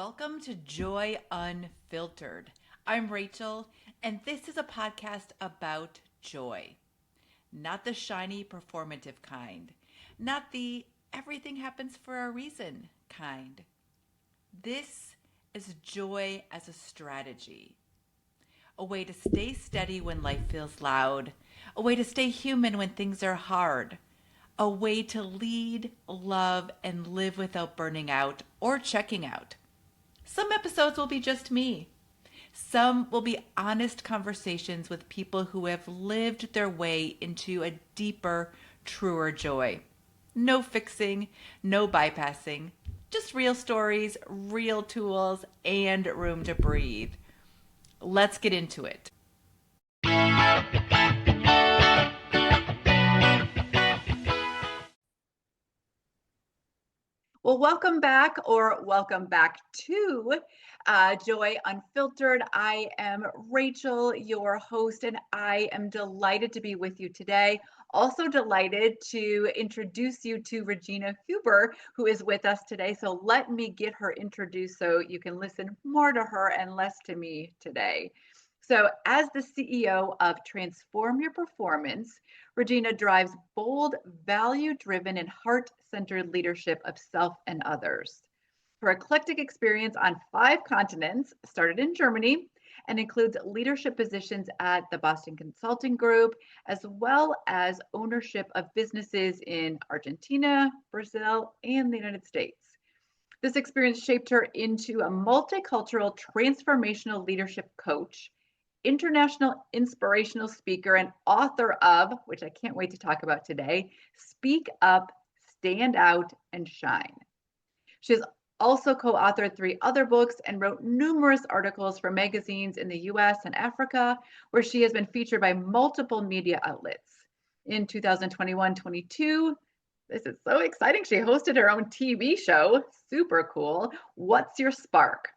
Welcome to Joy Unfiltered. I'm Rachel, and this is a podcast about joy. Not the shiny, performative kind, not the everything happens for a reason kind. This is joy as a strategy, a way to stay steady when life feels loud, a way to stay human when things are hard, a way to lead, love, and live without burning out or checking out. Some episodes will be just me. Some will be honest conversations with people who have lived their way into a deeper, truer joy. No fixing, no bypassing, just real stories, real tools, and room to breathe. Let's get into it. Well, welcome back or welcome back to Joy Unfiltered. I am Rachel, your host, and I am delighted to be with you today. Also delighted to introduce you to Regina Huber, who is with us today. So let me get her introduced so you can listen more to her and less to me today. So as the CEO of Transform Your Performance, Regina drives bold, value-driven, and heart-centered leadership of self and others. Her eclectic experience on 5 continents started in Germany and includes leadership positions at the Boston Consulting Group, as well as ownership of businesses in Argentina, Brazil, and the United States. This experience shaped her into a multicultural transformational leadership coach, international inspirational speaker, and author of, which I can't wait to talk about today, Speak Up, Stand Out, and Shine. She has also co-authored 3 other books and wrote numerous articles for magazines in the US and Africa, where she has been featured by multiple media outlets. In 2021-22, this is so exciting, she hosted her own TV show, super cool, What's Your Spark?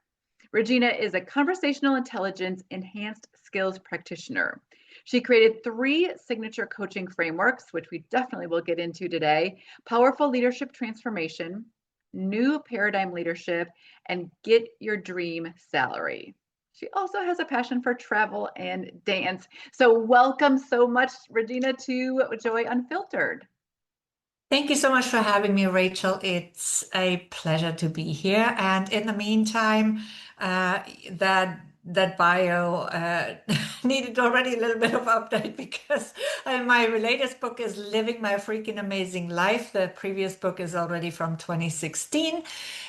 Regina is a conversational intelligence enhanced skills practitioner. She created 3 signature coaching frameworks, which we definitely will get into today: powerful leadership transformation, new paradigm leadership, and get your dream salary. She also has a passion for travel and dance. So welcome so much, Regina, to Joy Unfiltered. Thank you so much for having me, Rachel. It's a pleasure to be here. And in the meantime, uh, that that bio needed already a little bit of update because my latest book is Living My Freaking Amazing Life. The previous book is already from 2016.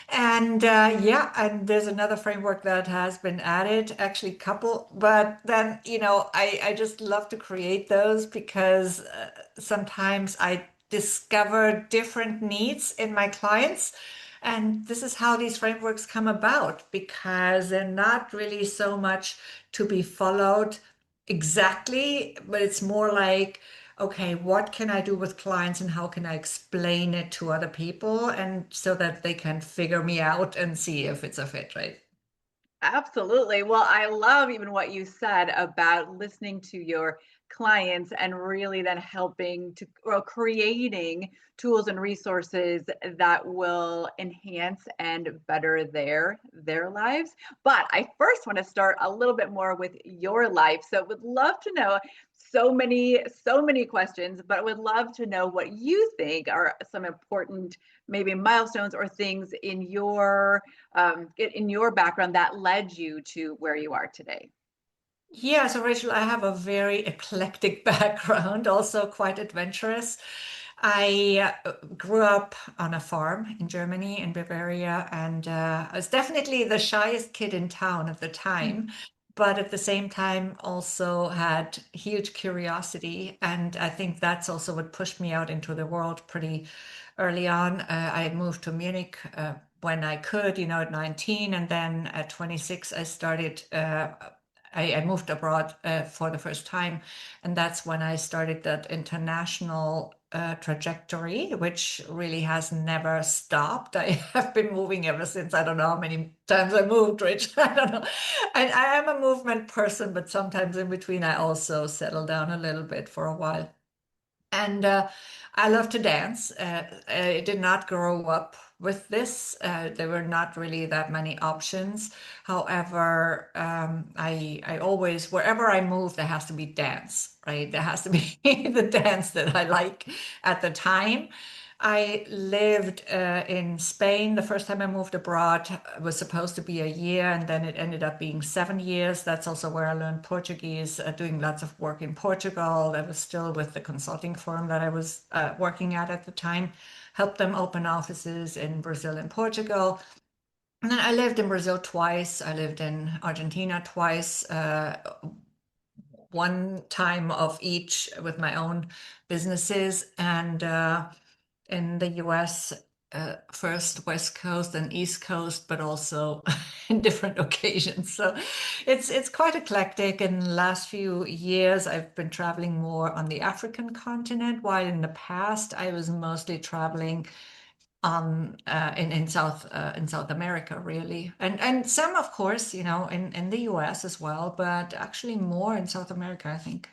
And and there's another framework that has been added, actually couple, but then, I just love to create those because sometimes I discover different needs in my clients. And this is how these frameworks come about because they're not really so much to be followed exactly, but it's more like, okay, what can I do with clients and how can I explain it to other people and so that they can figure me out and see if it's a fit, right? Absolutely. Well, I love even what you said about listening to your clients and really then helping to or creating tools and resources that will enhance and better their lives. But I first want to start a little bit more with your life. So would love to know so many questions, but would love to know what you think are some important maybe milestones or things in your background that led you to where you are today. Yeah, so Rachel, I have a very eclectic background, also quite adventurous. I grew up on a farm in Germany, in Bavaria, and I was definitely the shyest kid in town at the time, but at the same time also had huge curiosity. And I think that's also what pushed me out into the world pretty early on. I moved to Munich when I could, at 19, and then at 26, I started. I moved abroad for the first time, and that's when I started that international trajectory, which really has never stopped. I have been moving ever since. I don't know how many times I moved, Rich. I don't know. I am a movement person, but sometimes in between I also settle down a little bit for a while. And I love to dance. I did not grow up with this. There were not really that many options. However, I always, wherever I move, there has to be dance, right? There has to be the dance that I like at the time. I lived in Spain. The first time I moved abroad was supposed to be a year, and then it ended up being 7 years. That's also where I learned Portuguese, doing lots of work in Portugal. I was still with the consulting firm that I was working at the time, helped them open offices in Brazil and Portugal. And then I lived in Brazil twice. I lived in Argentina twice, one time of each with my own businesses. And in the US, first West Coast and East Coast, but also in different occasions. So it's quite eclectic. In the last few years, I've been traveling more on the African continent, while in the past I was mostly traveling on in South America, really, and some, of course, in the US as well, but actually more in South America, I think.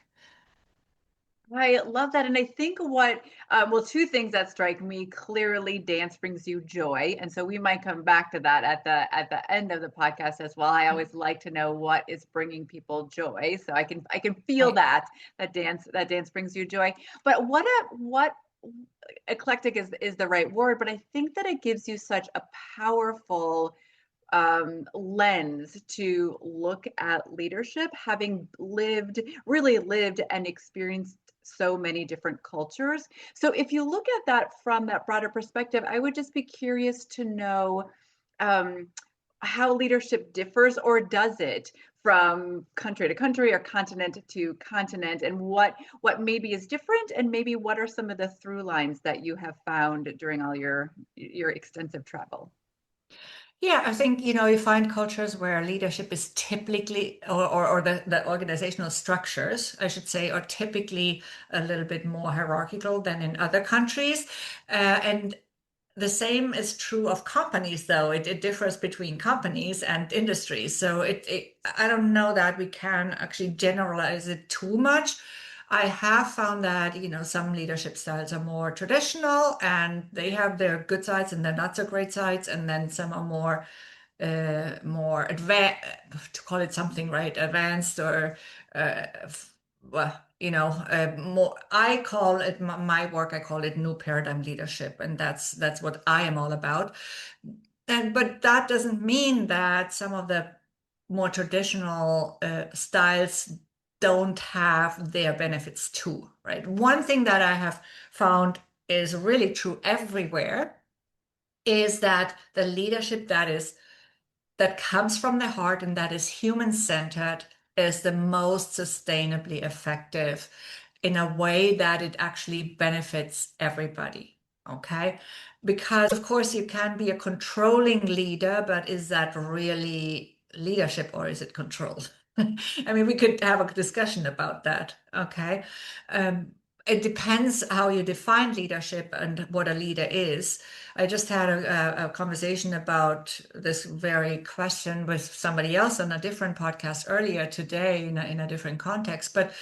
I love that. And I think well, two things that strike me clearly: dance brings you joy. And so we might come back to that at the end of the podcast as well. I always like to know what is bringing people joy. So I can feel Right. that dance brings you joy. But what eclectic is the right word, but I think that it gives you such a powerful lens to look at leadership, having really lived and experienced so many different cultures. So if you look at that from that broader perspective, I would just be curious to know um, how leadership differs, or does it, from country to country or continent to continent, and what maybe is different, and maybe what are some of the through lines that you have found during all your extensive travel. Yeah, I think, you find cultures where leadership is typically, or the organizational structures, I should say, are typically a little bit more hierarchical than in other countries. And the same is true of companies, though. It differs between companies and industries. So I don't know that we can actually generalize it too much. I have found that, some leadership styles are more traditional and they have their good sides and their not so great sides. And then some are more advanced, to call it something, right? Advanced or, well, more, I call it my work, I call it new paradigm leadership. And that's what I am all about. But that doesn't mean that some of the more traditional styles don't have their benefits too, right? One thing that I have found is really true everywhere is that the leadership that comes from the heart and that is human centered is the most sustainably effective in a way that it actually benefits everybody. Okay. Because, of course, you can be a controlling leader, but is that really leadership or is it control? I mean, we could have a discussion about that. Okay. It depends how you define leadership and what a leader is. I just had a conversation about this very question with somebody else on a different podcast earlier today in a different context. But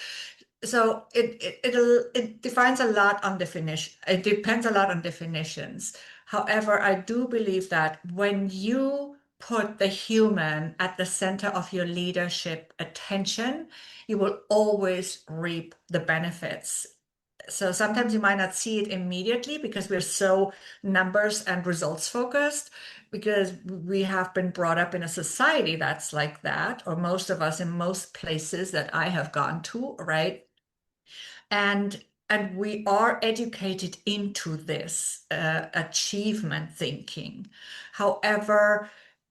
so it defines a lot on definition. It depends a lot on definitions. However, I do believe that when you put the human at the center of your leadership attention, you will always reap the benefits. So sometimes you might not see it immediately because we're so numbers and results focused, because we have been brought up in a society that's like that, or most of us in most places that I have gone to, right? And we are educated into this achievement thinking. However,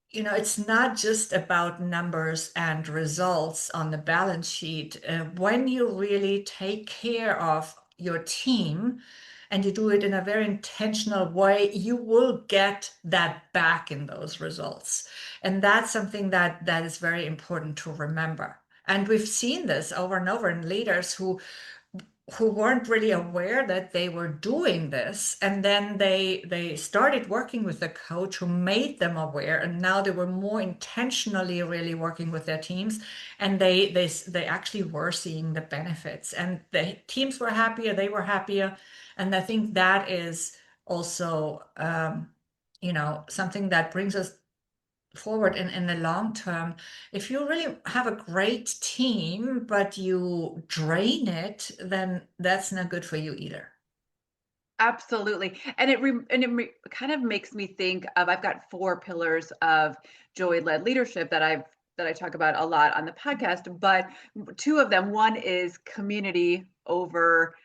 it's not just about numbers and results on the balance sheet. When you really take care of your team and you do it in a very intentional way, you will get that back in those results. And that's something that is very important to remember. And we've seen this over and over in leaders who who weren't really aware that they were doing this, and then they started working with a coach who made them aware, and now they were more intentionally really working with their teams, and they actually were seeing the benefits, and the teams were happier, they were happier. And I think that is also something that brings us forward in the long term. If you really have a great team, but you drain it, then that's not good for you either. Absolutely. And it kind of makes me think of, I've got four pillars of joy-led leadership that I talk about a lot on the podcast, but two of them, one is community over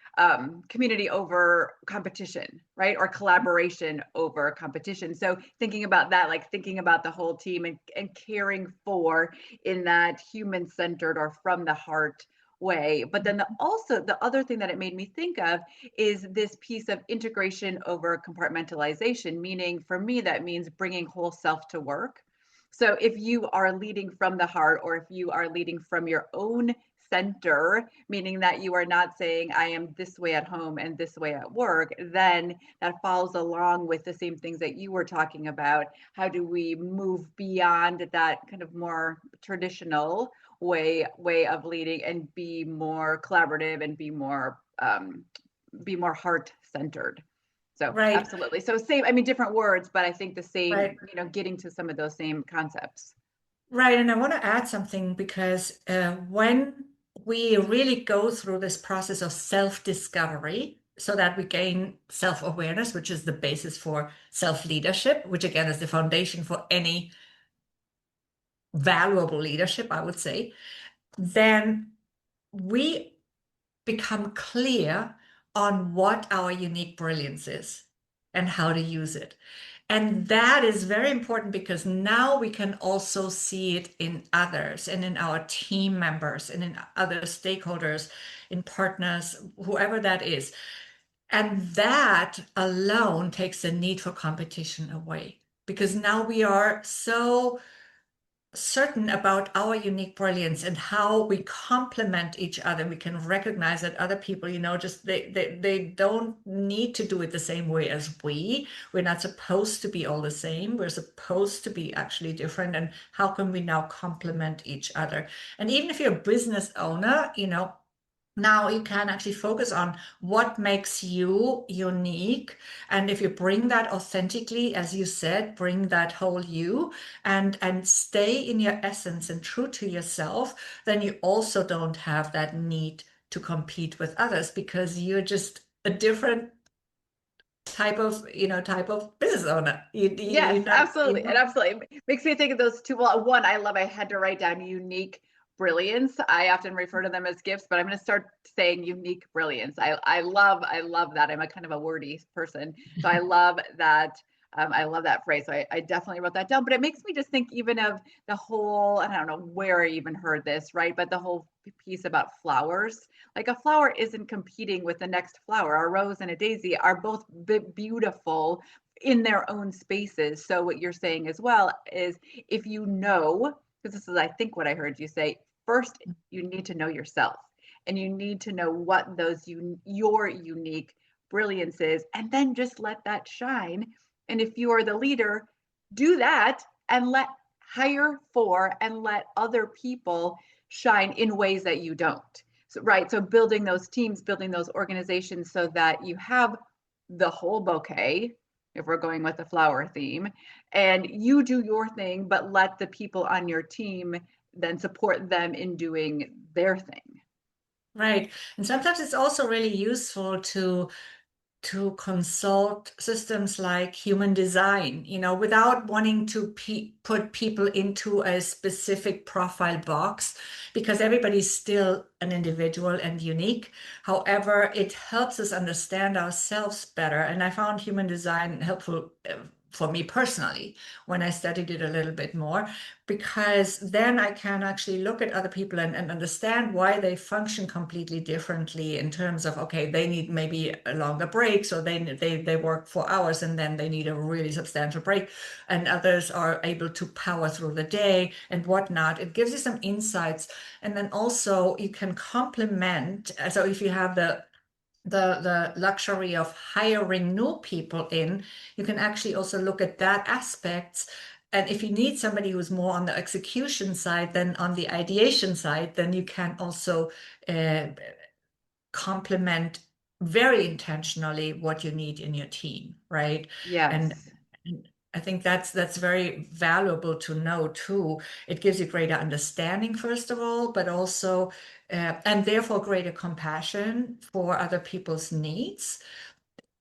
competition, right? Or collaboration over competition. So thinking about that, like thinking about the whole team and caring for in that human-centered or from the heart way. But then also the other thing that it made me think of is this piece of integration over compartmentalization, meaning for me, that means bringing whole self to work. So if you are leading from the heart, or if you are leading from your own center, meaning that you are not saying, I am this way at home and this way at work, then that follows along with the same things that you were talking about. How do we move beyond that kind of more traditional way of leading and be more collaborative and be more heart centered. So Right, absolutely. So same, I mean, different words, but I think the same, right, getting to some of those same concepts. right. And I want to add something because when we really go through this process of self-discovery, so that we gain self-awareness, which is the basis for self-leadership, which again is the foundation for any valuable leadership, I would say, then we become clear on what our unique brilliance is and how to use it. And that is very important because now we can also see it in others and in our team members and in other stakeholders, in partners, whoever that is. And that alone takes the need for competition away because now we are so certain about our unique brilliance and how we complement each other. We can recognize that other people, just they don't need to do it the same way as we. We're not supposed to be all the same. We're supposed to be actually different. And how can we now complement each other? And even if you're a business owner, now you can actually focus on what makes you unique. And if you bring that authentically, as you said, bring that whole you and stay in your essence and true to yourself, then you also don't have that need to compete with others because you're just a different type of business owner. Yes, You're not, absolutely. And absolutely makes me think of those two. Well, one, I had to write down unique brilliance. I often refer to them as gifts, but I'm going to start saying unique brilliance. I love that. I'm a kind of a wordy person. So I love that. I love that phrase. So I definitely wrote that down, but it makes me just think even of the whole, I don't know where I even heard this, right? But the whole piece about flowers, like a flower isn't competing with the next flower. A rose and a daisy are both beautiful in their own spaces. So what you're saying as well is, if you know, because this is I think what I heard you say, first you need to know yourself, and you need to know what your unique brilliance is, and then just let that shine. And if you are the leader, do that and hire for and let other people shine in ways that you don't. So, right. So building those teams, building those organizations so that you have the whole bouquet, if we're going with the flower theme, and you do your thing, but let the people on your team then support them in doing their thing. right. And sometimes it's also really useful to consult systems like human design, without wanting to put people into a specific profile box, because everybody's still an individual and unique. However, it helps us understand ourselves better. And I found human design helpful for me personally when I studied it a little bit more, because then I can actually look at other people and understand why they function completely differently in terms of, okay, they need maybe a longer break, so they work 4 hours and then they need a really substantial break, and others are able to power through the day and whatnot. It gives you some insights, and then also you can complement. So if you have the the luxury of hiring new people in, you can actually also look at that aspects. And if you need somebody who's more on the execution side than on the ideation side, then you can also uh, complement very intentionally what you need in your team, right? And, Yes. and I think that's very valuable to know too. It gives you greater understanding, first of all, but also and therefore greater compassion for other people's needs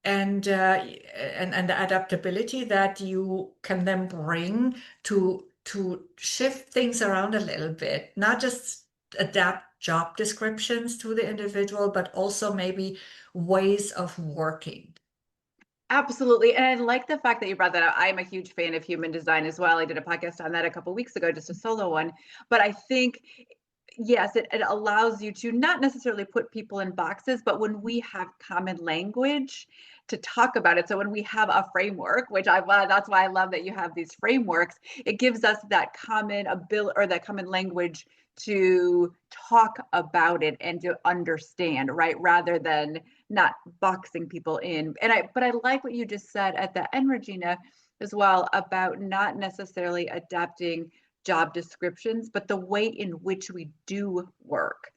and the adaptability that you can then bring to shift things around a little bit, not just adapt job descriptions to the individual, but also maybe ways of working. Absolutely. And I like the fact that you brought that up. I'm a huge fan of human design as well. I did a podcast on that a couple of weeks ago, just a solo one. But I think, yes, it allows you to not necessarily put people in boxes, but when we have common language to talk about it. So when we have a framework, which that's why I love that you have these frameworks, it gives us that common ability or that common language to talk about it and to understand, right? Rather than not boxing people in. But I like what you just said at the end, Regina, as well, about not necessarily adapting job descriptions, but the way in which we do work,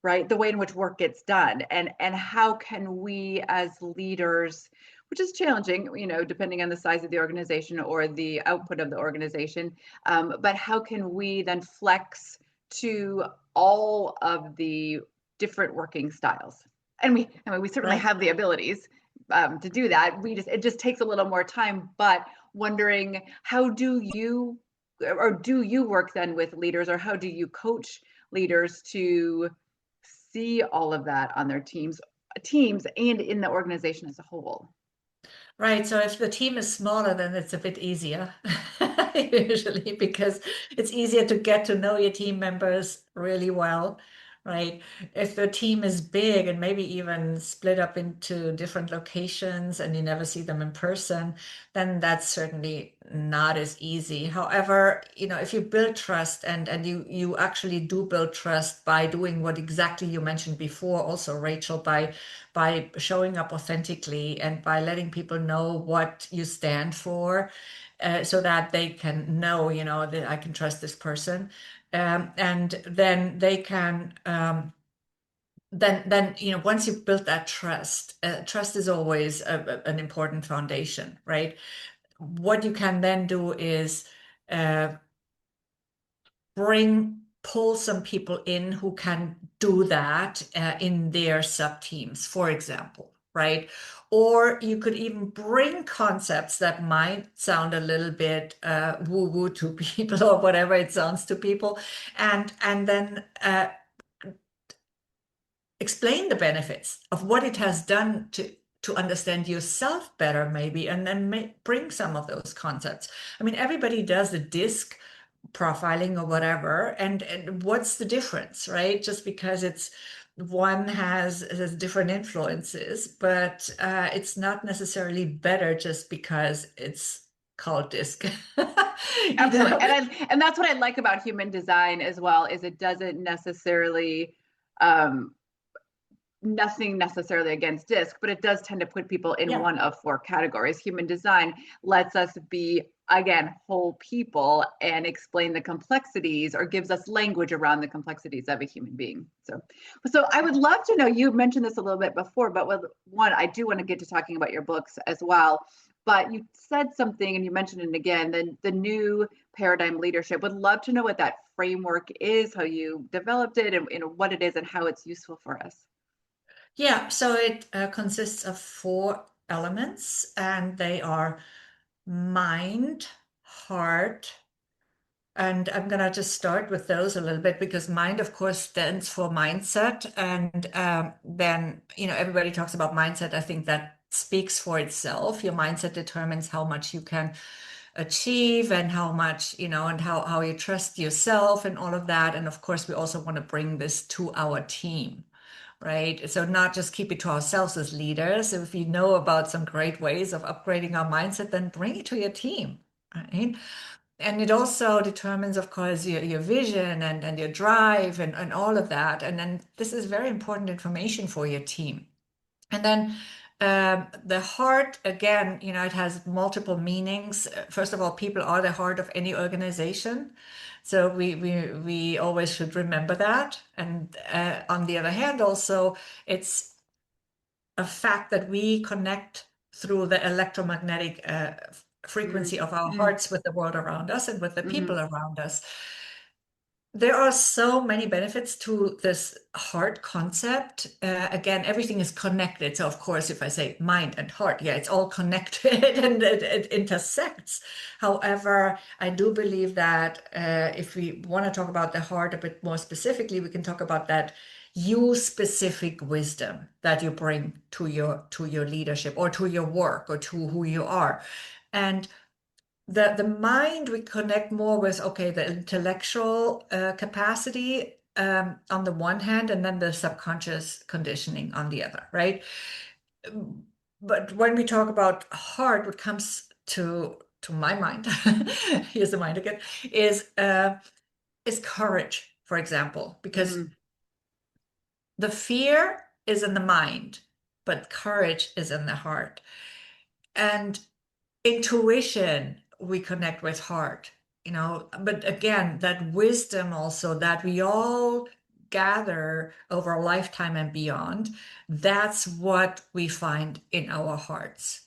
right? The way in which work gets done, and how can we as leaders, which is challenging, depending on the size of the organization or the output of the organization, but how can we then flex to all of the different working styles? And we certainly Right. have the abilities to do that. It just takes a little more time. But wondering, how do you, or do you work then with leaders, or how do you coach leaders to see all of that on their teams and in the organization as a whole? Right. So if the team is smaller, then it's a bit easier, usually, because it's easier to get to know your team members really well, right? If the team is big and maybe even split up into different locations and you never see them in person, then that's certainly not as easy. However, if you build trust and you actually do build trust by doing what exactly you mentioned before, also, Rachel, by showing up authentically and by letting people know what you stand for, so that they can know, that I can trust this person. And then they can, then, once you've built that trust, trust is always an important foundation, right? What you can then do is uh, pull some people in who can do that in their sub teams, for example, right? Or you could even bring concepts that might sound a little bit woo-woo to people or whatever it sounds to people, and then explain the benefits of what it has done to understand yourself better, maybe, and then bring some of those concepts. I mean, everybody does the disc profiling or whatever, and what's the difference, right? Just because it's one has different influences, but it's not necessarily better just because it's called disc. you Absolutely. know And that's what I like about human design as well, is it doesn't necessarily, um, nothing necessarily against disc, but it does tend to put people in yeah. one of four categories. Human design lets us be, again, whole people and explain the complexities, or gives us language around the complexities of a human being. So I would love to know, you mentioned this a little bit before, but with one, I do want to get to talking about your books as well. But you said something and you mentioned it again, the new paradigm leadership. Would love to know what that framework is, how you developed it, and what it is and how it's useful for us. Yeah, so it consists of four elements, and they are mind, heart, and I'm gonna just start with those a little bit because mind, of course, stands for mindset, and then everybody talks about mindset. I think that speaks for itself. Your mindset determines how much you can achieve and how much, and how you trust yourself and all of that. And of course, we also want to bring this to our team. Right. So not just keep it to ourselves as leaders. If you know about some great ways of upgrading our mindset, then bring it to your team. Right. And it also determines, of course, your vision and your drive and all of that. And then this is very important information for your team. And then the heart, again, it has multiple meanings. First of all, people are the heart of any organization. So we always should remember that. And on the other hand, also, it's a fact that we connect through the electromagnetic frequency of our Mm-hmm. hearts with the world around us and with the Mm-hmm. people around us. There are so many benefits to this heart concept. Again, everything is connected. So, of course, if I say mind and heart, yeah, it's all connected and it intersects. However, I do believe that if we want to talk about the heart a bit more specifically, we can talk about that you specific wisdom that you bring to your leadership or to your work or to who you are. And the mind we connect more with, okay, the intellectual capacity on the one hand, and then the subconscious conditioning on the other, right? But when we talk about heart, what comes to my mind, here's the mind again, is courage, for example, because Mm-hmm. the fear is in the mind, but courage is in the heart. And intuition we connect with heart, but again, that wisdom also that we all gather over a lifetime and beyond, that's what we find in our hearts.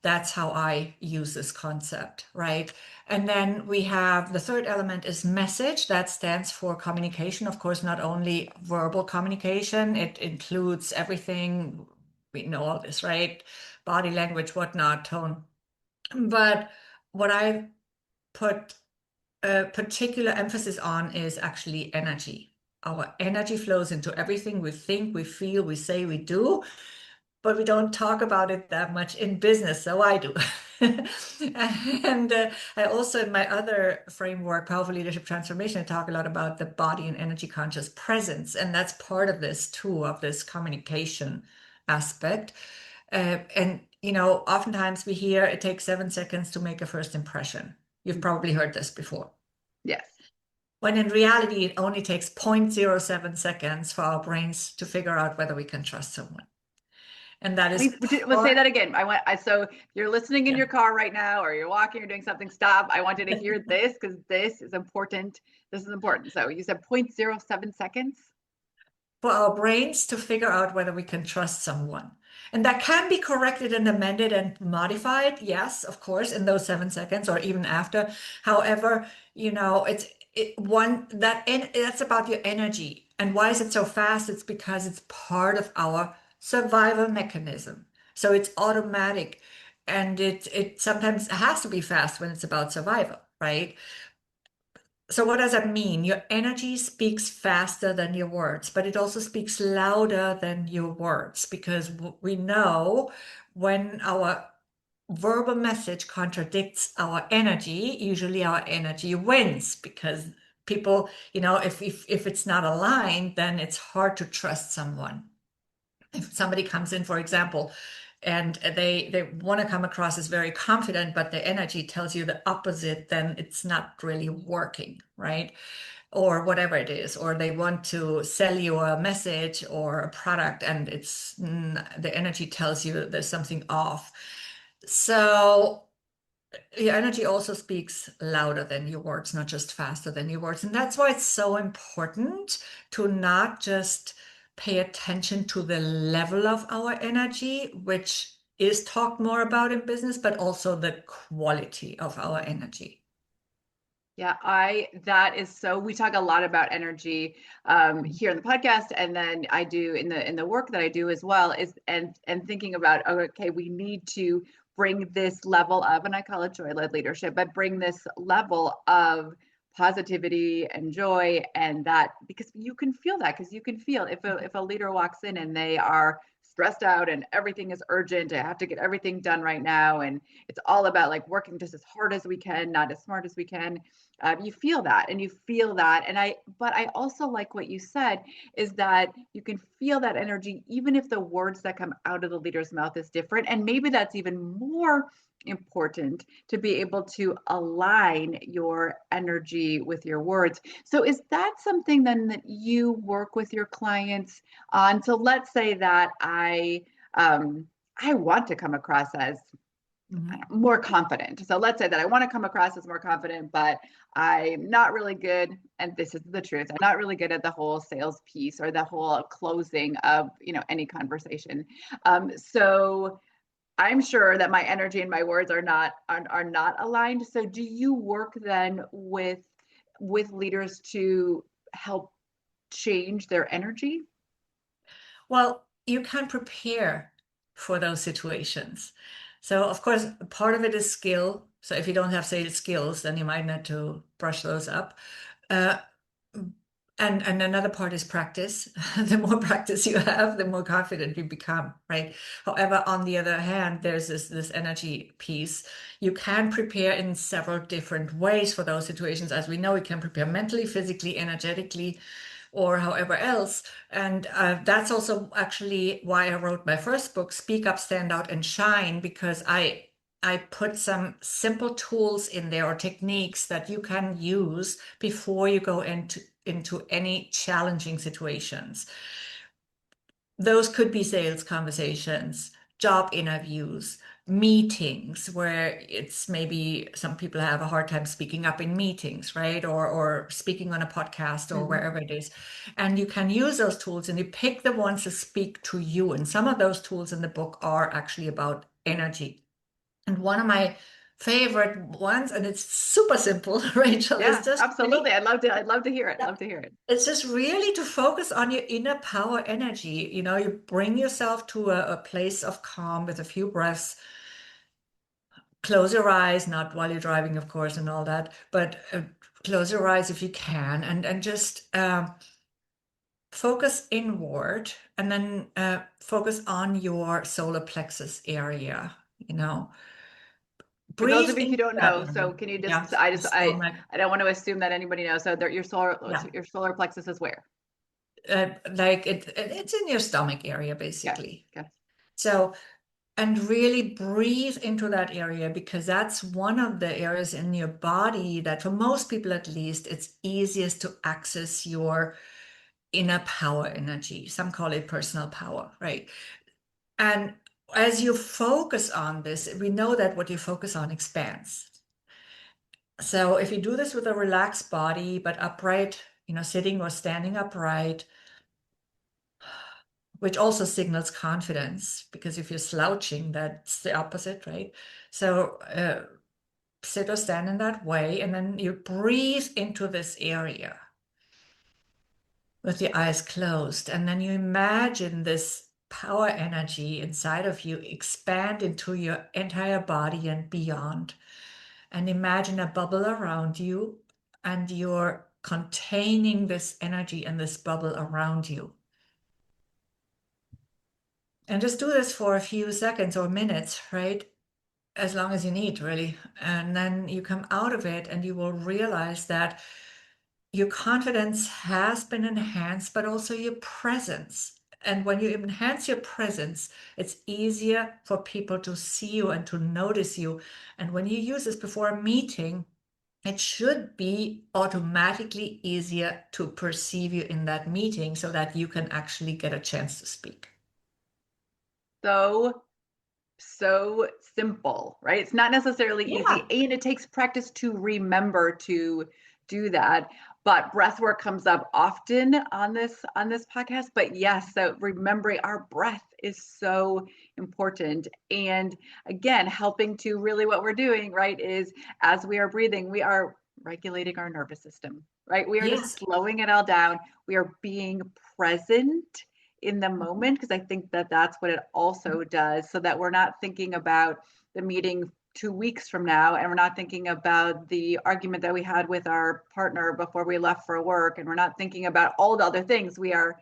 That's how I use this concept, right? And then we have the third element is message. That stands for communication. Of course, not only verbal communication, it includes everything. We know all this, right? Body language, whatnot, tone. But what I put a particular emphasis on is actually energy. Our energy flows into everything we think, we feel, we say, we do, but we don't talk about it that much in business. So I do. And I also, in my other framework, Powerful Leadership Transformation, I talk a lot about the body and energy conscious presence. And that's part of this too, of this communication aspect. And oftentimes we hear it takes 7 seconds to make a first impression. You've probably heard this before. Yes. When in reality, it only takes 0.07 seconds for our brains to figure out whether we can trust someone. And that is We'll say part, that again. So if you're listening in yeah. your car right now, or you're walking, or doing something, stop. I want you to hear this because this is important. This is important. So you said 0.07 seconds. For our brains to figure out whether we can trust someone. And that can be corrected and amended and modified, yes, of course, in those 7 seconds or even after. However, that's about your energy. And why is it so fast? It's because it's part of our survival mechanism. So it's automatic, and it sometimes has to be fast when it's about survival, right? So what does that mean? Your energy speaks faster than your words, but it also speaks louder than your words because we know when our verbal message contradicts our energy, usually our energy wins because people, if it's not aligned, then it's hard to trust someone. If somebody comes in, for example, and they want to come across as very confident, but their energy tells you the opposite, then it's not really working, right? Or whatever it is, or they want to sell you a message or a product, and the energy tells you there's something off. So your energy also speaks louder than your words, not just faster than your words. And that's why it's so important to not just pay attention to the level of our energy, which is talked more about in business, but also the quality of our energy. Yeah, that is so, we talk a lot about energy here in the podcast, and then I do in the work that I do as well, is and thinking about, oh, okay, we need to bring this level of, and I call it joy-led leadership, but bring this level of positivity and joy, and that because you can feel that, because you can feel if a leader walks in and they are stressed out and everything is urgent, I have to get everything done right now, and it's all about like working just as hard as we can, not as smart as we can. You feel that, and you feel that, but I also like what you said, is that you can feel that energy even if the words that come out of the leader's mouth is different, and maybe that's even more important, to be able to align your energy with your words. So is that something then that you work with your clients on? So let's say that I want to come across as Mhm. more confident. So let's say that I want to come across as more confident, but I'm not really good. And this is the truth. I'm not really good at the whole sales piece or the whole closing of, any conversation. So I'm sure that my energy and my words are not aligned. So do you work then with leaders to help change their energy? Well, you can prepare for those situations. So, of course, part of it is skill. So, if you don't have sales skills, then you might need to brush those up. Uh, and another part is practice. The more practice you have, the more confident you become, right? However, on the other hand, there's this energy piece. You can prepare in several different ways for those situations. As we know, you can prepare mentally, physically, energetically, or however else. And that's also actually why I wrote my first book, Speak Up, Stand Out, and Shine, because I put some simple tools in there or techniques that you can use before you go into any challenging situations. Those could be sales conversations, job interviews, meetings where it's maybe some people have a hard time speaking up in meetings, right? Or speaking on a podcast or Mm-hmm. wherever it is. And you can use those tools and you pick the ones that speak to you. And some of those tools in the book are actually about energy. And one of my favorite ones, and it's super simple, Rachel, is Yeah, just absolutely. really, I'd love to hear it. yeah, Love to hear it. it's just really to focus on your inner power energy. You bring yourself to a place of calm with a few breaths. Close your eyes, not while you're driving, of course, and all that, but close your eyes if you can, and just focus inward, and then focus on your solar plexus area. You know, For those breathe of you who into don't that know, area. so can you just Yeah, I the just stomach. I don't want to assume that anybody knows. So your solar Yeah, your solar plexus is where? like it's in your stomach area, Yeah. basically. Okay. So, and really breathe into that area because that's one of the areas in your body that, for most people at least, it's easiest to access your inner power energy. Some call it personal power, right? And as you focus on this, we know that what you focus on expands. So if you do this with a relaxed body, but upright, sitting or standing upright, which also signals confidence, because if you're slouching, that's the opposite, right? So sit or stand in that way, and then you breathe into this area with your eyes closed, and then you imagine this power energy inside of you expand into your entire body and beyond. And imagine a bubble around you, and you're containing this energy and this bubble around you. And just do this for a few seconds or minutes, right? As long as you need, really. And then you come out of it and you will realize that your confidence has been enhanced, but also your presence. And when you enhance your presence, it's easier for people to see you and to notice you. And when you use this before a meeting, it should be automatically easier to perceive you in that meeting so that you can actually get a chance to speak. So so simple, right? It's not necessarily easy, Yeah. and it takes practice to remember to do that. But breath work comes up often on this podcast. But yes, so remembering our breath is so important. And again, helping to really what we're doing, right, is as we are breathing, we are regulating our nervous system, right? We are just Yes. slowing it all down. We are being present in the Mhm. moment because I think that that's what it also does, so that we're not thinking about the meeting 2 weeks from now, and we're not thinking about the argument that we had with our partner before we left for work, and we're not thinking about all the other things. We are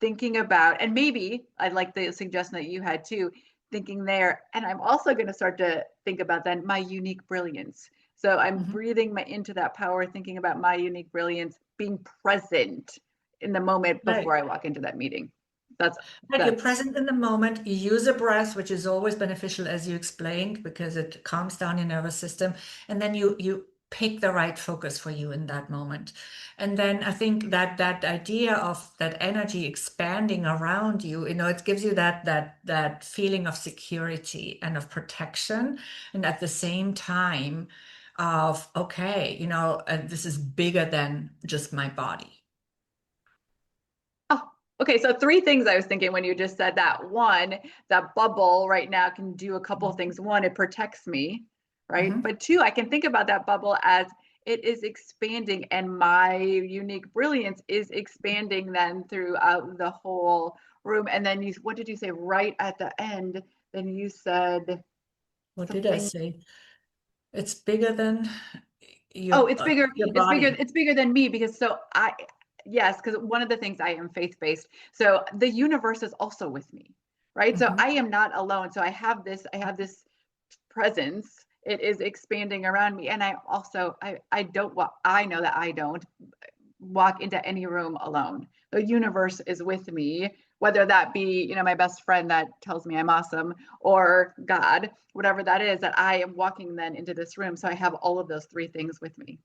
thinking about, and maybe I like the suggestion that you had too, thinking there, and I'm also going to start to think about then my unique brilliance. So I'm Mhm. breathing into that power, thinking about my unique brilliance, being present in the moment Right. before I walk into that meeting. That's Right, you're that's present in the moment. You use a breath, which is always beneficial, as you explained, because it calms down your nervous system. And then you pick the right focus for you in that moment. And then I think that that idea of that energy expanding around you, it gives you that feeling of security and of protection, and at the same time of, okay, this is bigger than just my body. Oh, okay. So three things I was thinking when you just said that. One, that bubble right now can do a couple of things. One, it protects me, right? Mhm. But two, I can think about that bubble as it is expanding, and my unique brilliance is expanding then throughout the whole room. And then what did you say right at the end? Then you said What did I something. say? It's bigger than Oh, your it's bigger. your It's bigger. body. It's bigger than me because yes, because one of the things I am faith-based. So the universe is also with me, right? So Mhm. I am not alone. So I have this presence. It is expanding around me. And I don't, well, I know that I don't walk into any room alone. The universe is with me, whether that be, my best friend that tells me I'm awesome, or God, whatever that is, that I am walking then into this room. So I have all of those three things with me.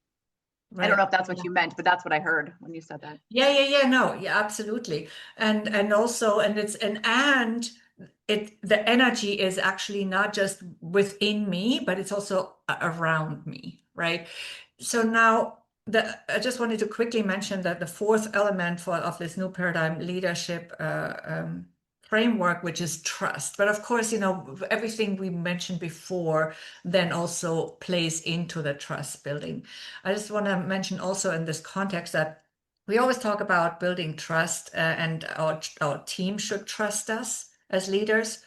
I don't know Right. if that's what you meant, but that's what I heard when you said that. Yeah, no, yeah, absolutely. And also, and the energy is actually not just within me, but it's also around me, right? So now I just wanted to quickly mention that the fourth element of this new paradigm leadership framework, which is trust. But of course, everything we mentioned before then also plays into the trust building. I just want to mention also in this context that we always talk about building trust, and our team should trust us as leaders.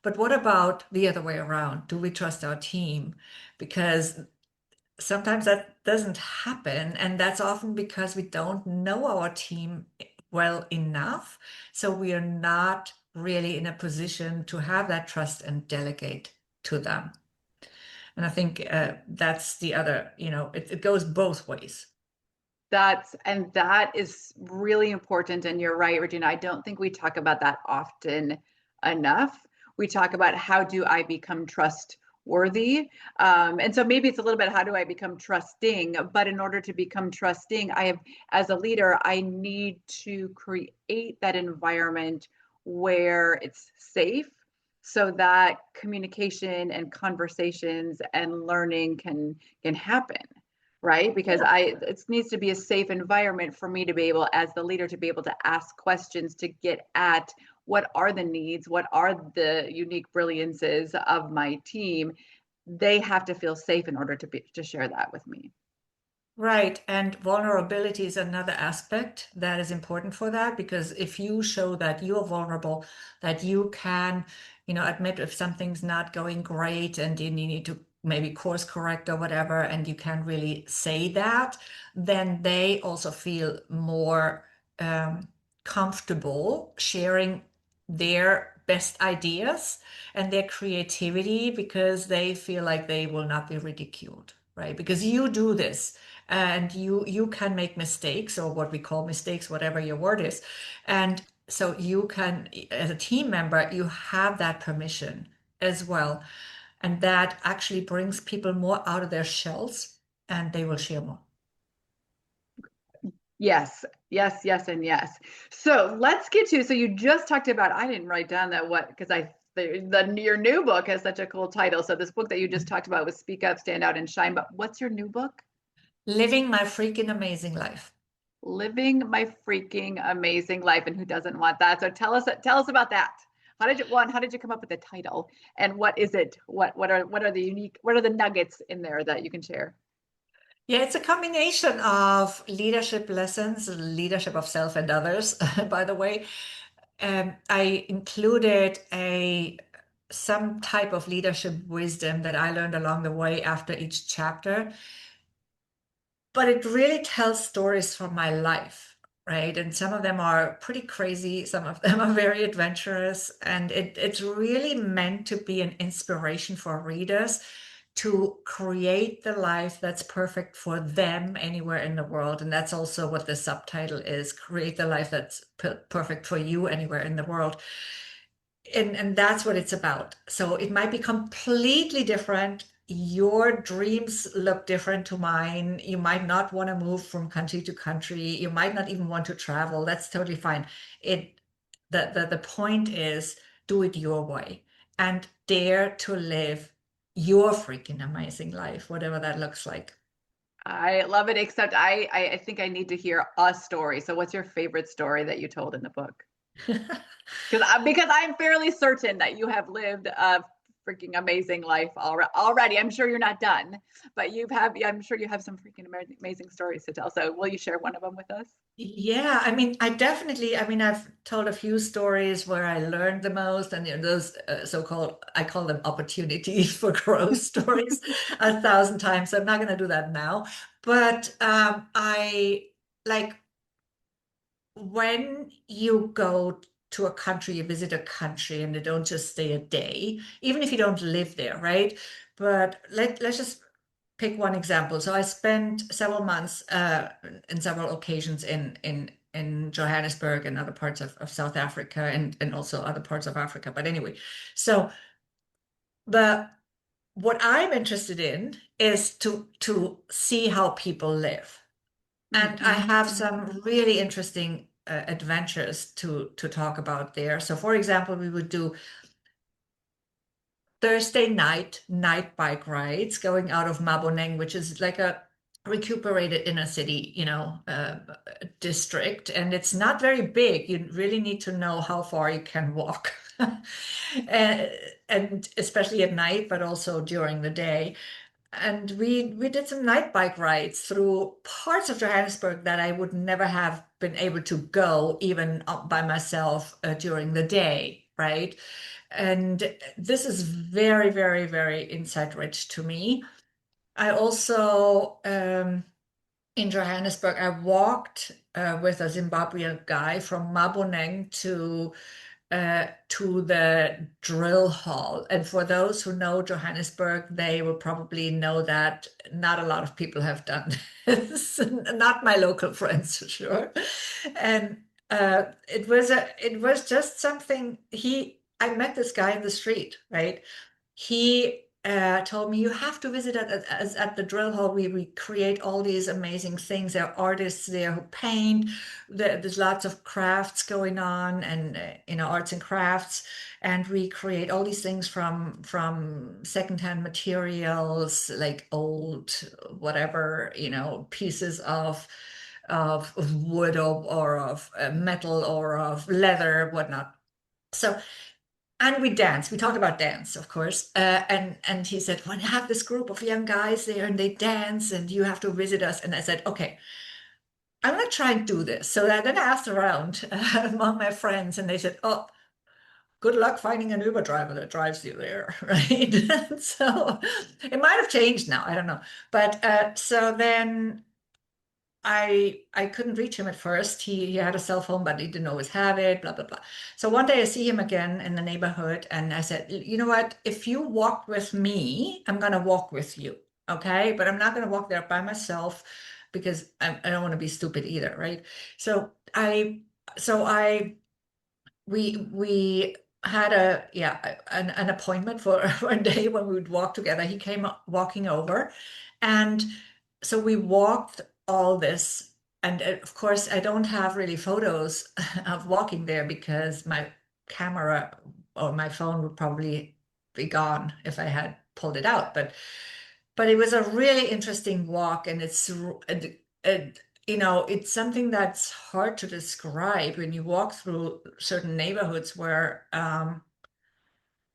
But what about the other way around? Do we trust our team? Because sometimes that doesn't happen, and that's often because we don't know our team well enough. So we are not really in a position to have that trust and delegate to them. And I think that's the other, it goes both ways. That is really important. And you're right, Regina. I don't think we talk about that often enough. We talk about how do I become trustworthy? And so maybe it's a little bit how do I become trusting? But in order to become trusting, as a leader, I need to create that environment where it's safe so that communication and conversations and learning can happen, right? Because Yeah. it needs to be a safe environment for me to be able, as the leader, to be able to ask questions to get at what are the needs, what are the unique brilliances of my team. They have to feel safe in order to share that with me. Right. And vulnerability is another aspect that is important for that, because if you show that you're vulnerable, that you can, admit if something's not going great and you need to maybe course correct or whatever, and you can really say that, then they also feel more um, comfortable sharing their best ideas and their creativity, because they feel like they will not be ridiculed, right? Because you do this, and you can make mistakes, or what we call mistakes, whatever your word is. And so you can, as a team member, you have that permission as well. And that actually brings people more out of their shells, and they will share more. Yes, yes, yes, and yes. So let's get to, so you just talked about, I didn't write down that what, because your new book has such a cool title. So this book that you just talked about was Speak Up, Stand Out, and Shine. But what's your new book? Living my freaking amazing life. Living my freaking amazing life. And who doesn't want that? So tell us about that. How did you come up with the title? And what is it? What are the nuggets in there that you can share? Yeah, it's a combination of leadership lessons, leadership of self and others, by the way. I included a some type of leadership wisdom that I learned along the way after each chapter, but it really tells stories from my life, right? And some of them are pretty crazy, some of them are very adventurous, and it's really meant to be an inspiration for readers to create the life that's perfect for them anywhere in the world. And that's also what the subtitle is: create the life that's perfect for you anywhere in the world. and that's what it's about. So it might be completely different. Your dreams look different to mine. You might not want to move from country to country. You might not even want to travel. That's totally fine. It the point is do it your way and dare to live your freaking amazing life, whatever that looks like. I love it, except I think I need to hear a story. So what's your favorite story that you told in the book? Because I'm fairly certain that you have lived a freaking amazing life already. I'm sure you're not done, but I'm sure you have some freaking amazing stories to tell. So will you share one of them with us? Yeah, I mean, I mean, I've told a few stories where I learned the most, and those so-called, I call them opportunities for growth stories 1,000 times. So I'm not going to do that now. But I like when you go to a country, you visit a country, and you don't just stay a day, even if you don't live there, right? But let's just pick one example. So I spent several months in several occasions in Johannesburg and other parts of South Africa and also other parts of Africa. But anyway, so the what I'm interested in is to see how people live. And I Mm-hmm, have mm-hmm. some really interesting adventures to talk about there. So for example, we would do Thursday night bike rides going out of Maboneng, which is like a recuperated inner city, district, and it's not very big. You really need to know how far you can walk, and, and especially at night, but also during the day. And we did some night bike rides through parts of Johannesburg that I would never have been able to go even up by myself during the day, right? And this is very, very, very insight rich to me. I also, in Johannesburg, I walked with a Zimbabwean guy from Maboneng to the drill hall. And for those who know Johannesburg, they will probably know that not a lot of people have done this, not my local friends for sure. And it was just something I met this guy in the street, right? He told me you have to visit at the drill hall. We create all these amazing things. There are artists there who paint. There's lots of crafts going on, and arts and crafts. And we create all these things from secondhand materials, like old whatever pieces of wood or of metal or of leather, whatnot. So and we danced. We talked about dance, of course. And he said, "When you have this group of young guys there and they dance, and you have to visit us." And I said, "Okay, I'm gonna try and do this." So then I asked around among my friends, and they said, "Oh, good luck finding an Uber driver that drives you there, right?" So it might have changed now. I don't know. But so then I couldn't reach him at first. He had a cell phone, but he didn't always have it, blah, blah, blah. So one day I see him again in the neighborhood, and I said, "You know what? If you walk with me, I'm gonna walk with you. Okay? But I'm not gonna walk there by myself because I don't want to be stupid either, right?" So I we had an appointment for a day when we would walk together. He came walking over, and so we walked all this. And of course, I don't have really photos of walking there because my camera or my phone would probably be gone if I had pulled it out. But it was a really interesting walk, and it's something that's hard to describe when you walk through certain neighborhoods where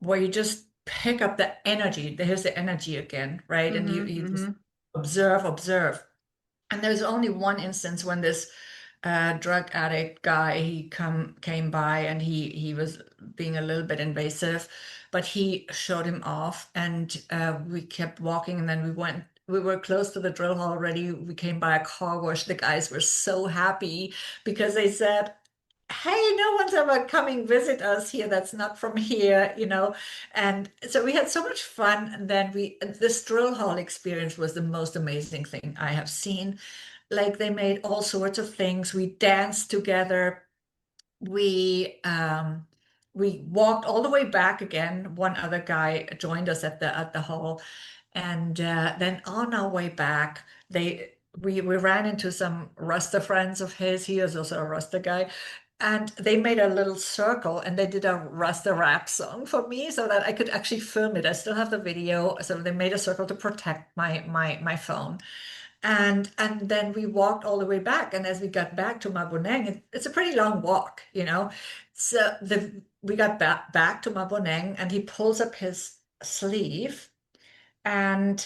you just pick up the energy. There's the energy again, right? And you Mm-hmm, you just mm-hmm. observe. And there's only one instance when this drug addict guy came by, and he was being a little bit invasive, but he showed him off, and we kept walking, and then we were close to the drill hall already. We came by a car wash. The guys were so happy because they said, "Hey, no one's ever coming visit us here that's not from here." And so we had so much fun. And then this drill hall experience was the most amazing thing I have seen. Like they made all sorts of things. We danced together. We we walked all the way back again. One other guy joined us at the hall, and then on our way back, we ran into some Rasta friends of his. He is also a Rasta guy. And they made a little circle and they did a Rasta rap song for me so that I could actually film it. I still have the video. So they made a circle to protect my phone. And then we walked all the way back. And as we got back to Maboneng, it's a pretty long walk, you know. So we got back to Maboneng and he pulls up his sleeve and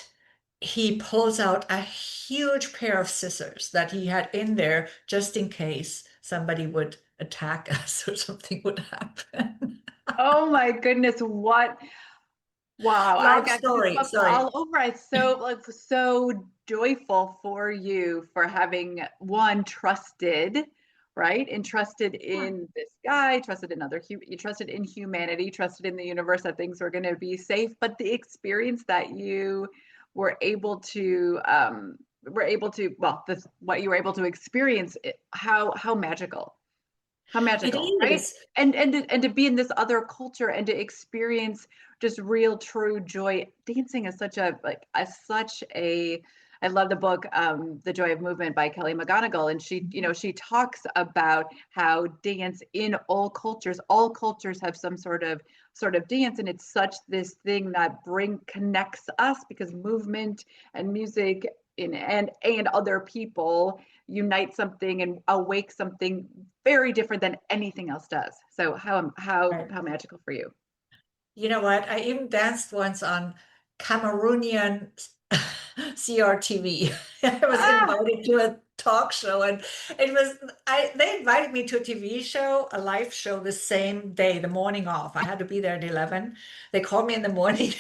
he pulls out a huge pair of scissors that he had in there just in case somebody would attack us or something would happen. Oh my goodness, what wow, I Long got story, goosebumps all sorry. over. It's so like so joyful for you for having one trusted, right? And trusted in this guy, trusted in you trusted in humanity, trusted in the universe that things were going to be safe. But the experience that you were able to well, this what you were able to experience, how magical. How It magical, right? is. And to be in this other culture and to experience just real true joy. Dancing is such a like a such a I love the book The Joy of Movement by Kelly McGonigal, and she, you know, she talks about how dance in all cultures have some sort of dance, and it's such this thing that connects us because movement and music and other people unite something and awake something very different than anything else does. So how magical for you. You know what? I even danced once on Cameroonian CRTV. I was Ah, invited to a talk show, and it was they invited me to a TV show, a live show the same day, the morning off. I had to be there at 11. They called me in the morning.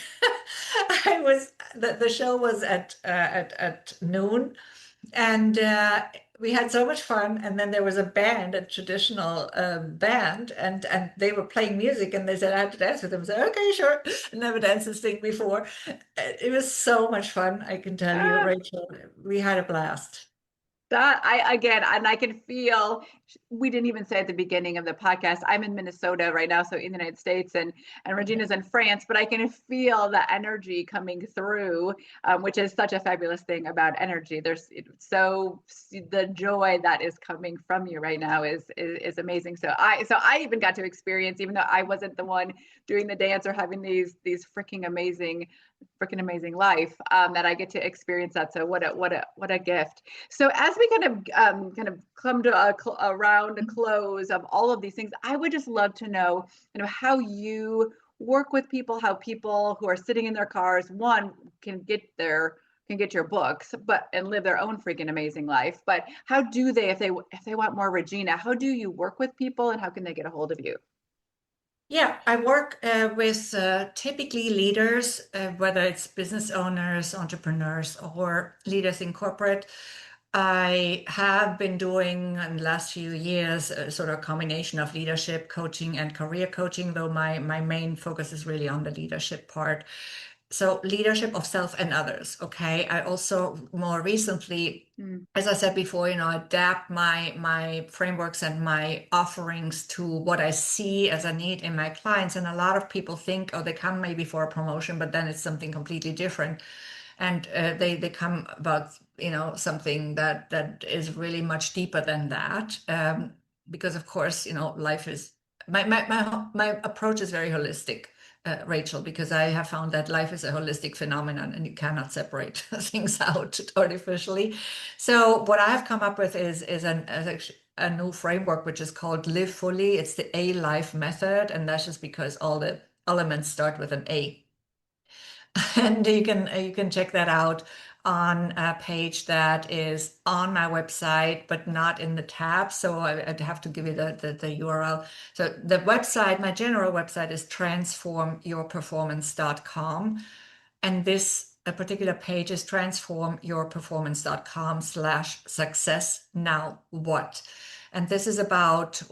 The show was at noon, and we had so much fun. And then there was a band, a traditional band, and they were playing music. And they said I had to dance with them. I said, okay, sure. Never danced this thing before. It was so much fun. I can tell you, ah, Rachel, we had a blast. that I again, and I can feel we didn't even say at the beginning of the podcast. I'm in Minnesota right now, so in the United States, and Yeah. Regina's in France, but I can feel the energy coming through, which is such a fabulous thing about energy. So the joy that is coming from you right now is amazing. So I even got to experience, even though I wasn't the one doing the dance or having these freaking amazing life, that I get to experience that. So what a gift. So as we kind of come to around a close of all of these things, I would just love to know, how you work with people, how people who are sitting in their cars, one, can get your books, but and live their own freaking amazing life. But how do they, if they want more Regina, how do you work with people and how can they get a hold of you? Yeah, I work with typically leaders, whether it's business owners, entrepreneurs, or leaders in corporate. I have been doing in the last few years sort of a combination of leadership coaching and career coaching, though my main focus is really on the leadership part. So leadership of self and others. Okay. I also more recently, Mm, as I said before, adapt my frameworks and my offerings to what I see as a need in my clients. And a lot of people think, oh, they come maybe for a promotion, but then it's something completely different. And they come about, something that is really much deeper than that. Because of course, life is my approach is very holistic, Rachel, because I have found that life is a holistic phenomenon and you cannot separate things out artificially. So what I have come up with is actually a new framework which is called Live Fully. It's the A Life method, and that's just because all the elements start with an A. And you can check that out on a page that is on my website, but not in the tab. So I'd have to give you the URL. So the website, my general website is transformyourperformance.com. And this a particular page is transformyourperformance.com/success. Now what? And this is about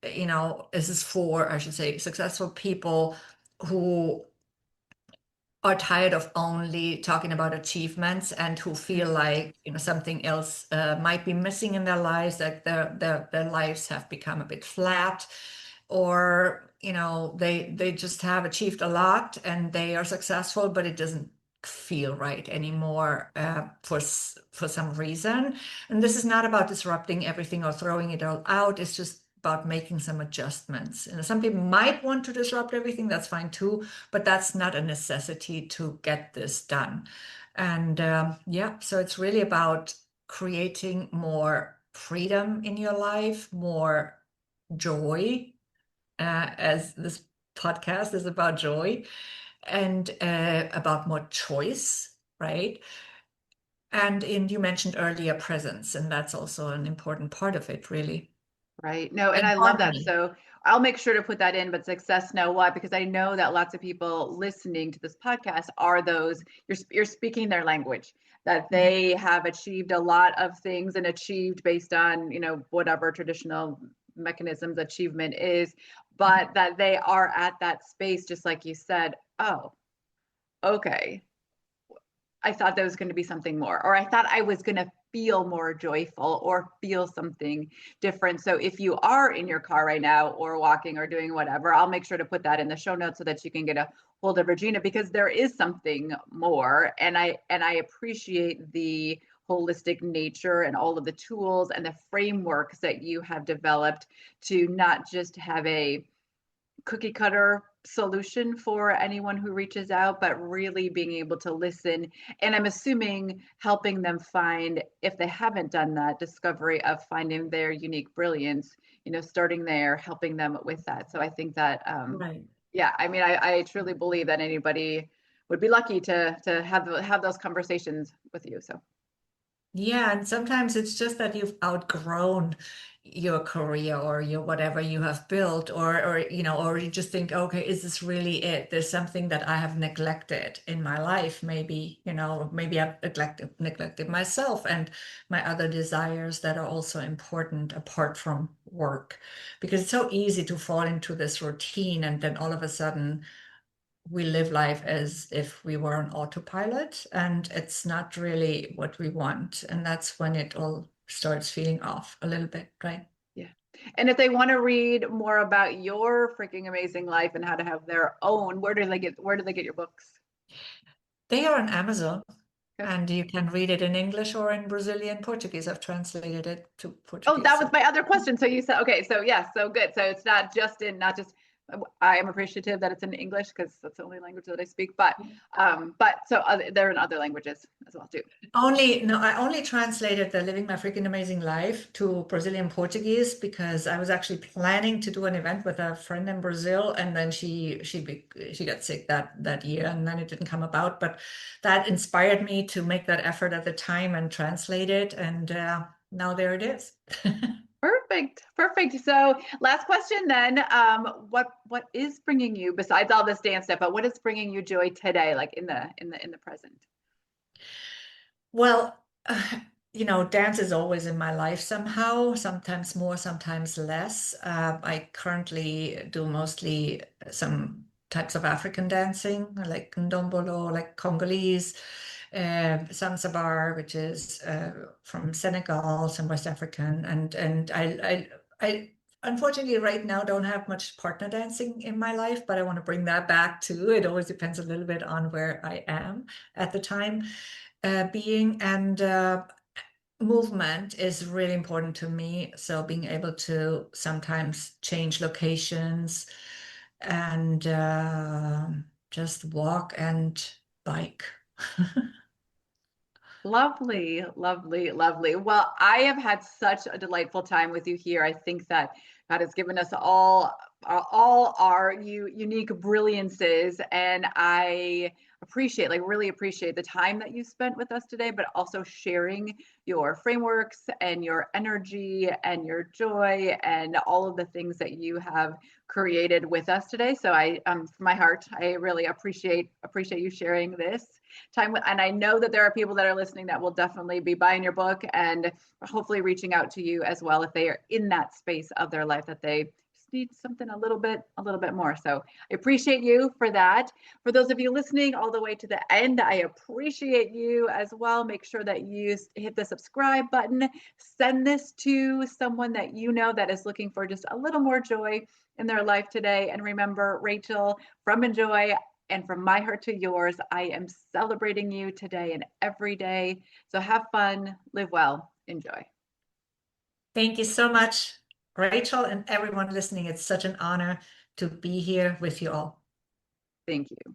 this is for, I should say, successful people who are tired of only talking about achievements and who feel mm, like something else might be missing in their lives, like their lives have become a bit flat, or they just have achieved a lot and they are successful, but it doesn't feel right anymore for some reason. And this is not about disrupting everything or throwing it all out. It's just about making some adjustments. And some people might want to disrupt everything, that's fine too, but that's not a necessity to get this done. And yeah, so it's really about creating more freedom in your life, more joy, as this podcast is about joy and about more choice, right? And you mentioned earlier presence, and that's also an important part of it, really. Right. No, and And I love that. harmony. So I'll make sure to put that in, but success, no, why? Because I know that lots of people listening to this podcast are those, you're speaking their language, that Mhm. they have achieved a lot of things and achieved based on, whatever traditional mechanisms achievement is, but that they are at that space, just like you said, oh, okay, I thought there was going to be something more, or I thought I was going to feel more joyful or feel something different. So if you are in your car right now or walking or doing whatever, I'll make sure to put that in the show notes so that you can get a hold of Regina, because there is something more. And I appreciate the holistic nature and all of the tools and the frameworks that you have developed to not just have a cookie cutter solution for anyone who reaches out, but really being able to listen. And I'm assuming helping them find, if they haven't done that, discovery of finding their unique brilliance, starting there, helping them with that. So I think that, Right. yeah, I mean, I truly believe that anybody would be lucky to have those conversations with you. So Yeah, and sometimes it's just that you've outgrown your career or your whatever you have built, or you just think, okay, is this really it? There's something that I have neglected in my life. Maybe I've neglected myself and my other desires that are also important apart from work. Because it's so easy to fall into this routine and then all of a sudden we live life as if we were on autopilot, and it's not really what we want. And that's when it all starts feeling off a little bit, right? yeah. And if they want to read more about your freaking amazing life and how to have their own, where do they get your books? They are on Amazon, Okay. and you can read it in English or in Brazilian Portuguese. I've translated it to Oh, Portuguese. that was So my other question. So you said, okay, so yes, so good. So it's not just I am appreciative that it's in English because that's the only language that I speak, but they're in other languages as well too. I only translated the Living My Freaking Amazing Life to Brazilian Portuguese because I was actually planning to do an event with a friend in Brazil, and then she got sick that year, and then it didn't come about. But that inspired me to make that effort at the time and translate it, and now there it is. Perfect, perfect. So last question then, what is bringing you, besides all this dance stuff, but what is bringing you joy today, like in the present? Well, dance is always in my life somehow, sometimes more, sometimes less. I currently do mostly some types of African dancing, like ndombolo, like Congolese, Zanzibar, which is from Senegal, some West African, and I unfortunately right now don't have much partner dancing in my life, but I want to bring that back too. It always depends a little bit on where I am at the time being and movement is really important to me. So being able to sometimes change locations and just walk and bike. Lovely, lovely, lovely. Well, I have had such a delightful time with you here. I think that God has given us all our unique brilliances, and I appreciate, like, really appreciate the time that you spent with us today, but also sharing your frameworks and your energy and your joy and all of the things that you have created with us today. So from my heart, I really appreciate you sharing this time. And I know that there are people that are listening that will definitely be buying your book and hopefully reaching out to you as well if they are in that space of their life that they need something a little bit more. So I appreciate you for that. For those of you listening all the way to the end, I appreciate you as well. Make sure that you hit the subscribe button. Send this to someone that you know that is looking for just a little more joy in their life today. And remember, Rachel, from Enjoy and from my heart to yours, I am celebrating you today and every day. So have fun, live well, enjoy. Thank you so much, Rachel, and everyone listening. It's such an honor to be here with you all. Thank you.